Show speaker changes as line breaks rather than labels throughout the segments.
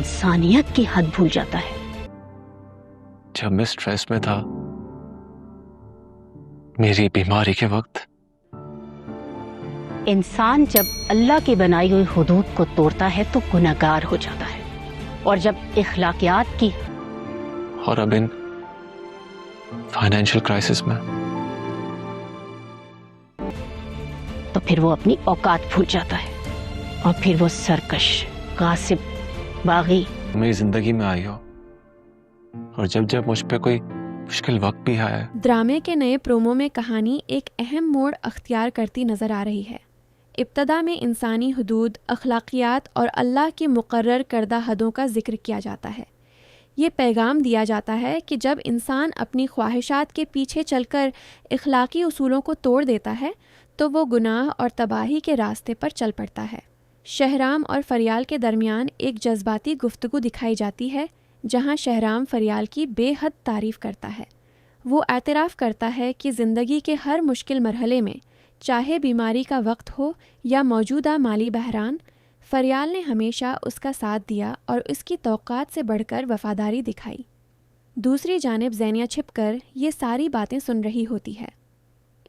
इंसानियत की हद भूल जाता है।
जब मैं स्ट्रेस में था, मेरी बीमारी के वक्त,
इंसान जब अल्लाह की बनाई हुई हुदूद को तोड़ता है तो गुनहगार हो जाता है, और जब इखलाकियात की,
और अब इन फाइनेंशियल क्राइसिस में,
तो फिर वो अपनी औकात भूल जाता है, और फिर वो सरकश, गासिब, बागी।
मेरी जिंदगी में आई हो, और जब जब मुझ पे कोई मुश्किल वक्त भी आया।
ड्रामे के नए प्रोमो में कहानी एक अहम मोड़ अख्तियार करती नजर आ रही है। इब्तदा में इंसानी हुदूद, अखलाकियात और अल्लाह की मुकर्रर करदा हदों का जिक्र किया जाता है। ये पैगाम दिया जाता है कि जब इंसान अपनी ख्वाहिशात के पीछे चलकर इखलाकी उसूलों को तोड़ देता है तो वो गुनाह और तबाही के रास्ते पर चल पड़ता है। शहराम और फरियाल के दरमियान एक जज्बाती गुफ्तगू दिखाई जाती है, जहाँ शहराम फरियाल की बेहद तारीफ़ करता है। वो एतराफ़ करता है कि ज़िंदगी के हर मुश्किल मरहले में, चाहे बीमारी का वक्त हो या मौजूदा माली बहरान, फरियाल ने हमेशा उसका साथ दिया और उसकी तौक़ात से बढ़कर वफ़ादारी दिखाई। दूसरी जानिब ज़ैनिया छिपकर ये सारी बातें सुन रही होती है।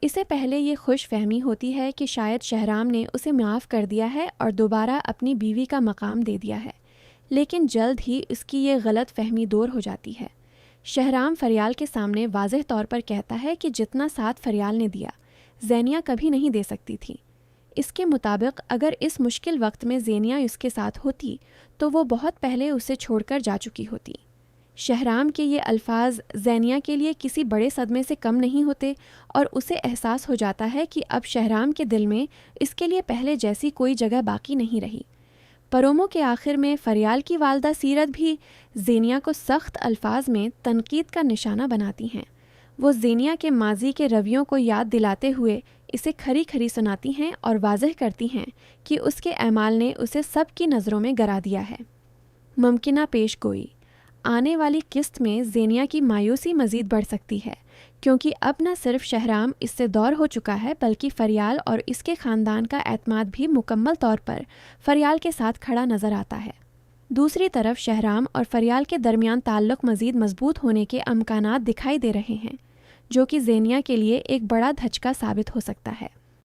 इसे पहले ये खुश फहमी होती है कि शायद शहराम ने उसे माफ़ कर दिया है और दोबारा अपनी बीवी का मकाम दे दिया है, लेकिन जल्द ही उसकी ये गलत फहमी दूर हो जाती है। शहराम फरियाल के सामने वाज़ेह तौर पर कहता है कि जितना साथ फरियाल ने दिया, ज़ैनिया कभी नहीं दे सकती थी। इसके मुताबिक अगर इस मुश्किल वक्त में ज़ैनिया उसके साथ होती तो वो बहुत पहले उसे छोड़कर जा चुकी होती। शहराम के ये अल्फाज ज़ैनिया के लिए किसी बड़े सदमे से कम नहीं होते और उसे एहसास हो जाता है कि अब शहराम के दिल में इसके लिए पहले जैसी कोई जगह बाकी नहीं रही। प्रोमो के आखिर में फरियाल की वालदा सीरत भी ज़ैनिया को सख्त अल्फाज में तनकीद का निशाना बनाती हैं। वो ज़ैनिया के माजी के रवियों को याद दिलाते हुए इसे खरी खरी सुनाती हैं और वाज़ेह करती हैं कि उसके अमाल ने उसे सब की नज़रों में गिरा दिया है। मुमकिना पेश गोई, आने वाली किस्त में ज़ैनिया की मायूसी मज़ीद बढ़ सकती है, क्योंकि अब न सिर्फ शहराम इससे दौर हो चुका है बल्कि फरियाल और इसके ख़ानदान का एतमाद भी मुकम्मल तौर पर फरियाल के साथ खड़ा नज़र आता है। दूसरी तरफ शहराम और फरियाल के दरमियान ताल्लुक़ मज़ीद मजबूत होने के अमकानात दिखाई दे रहे हैं, जो कि ज़ैनिया के लिए एक बड़ा धचका साबित हो सकता है।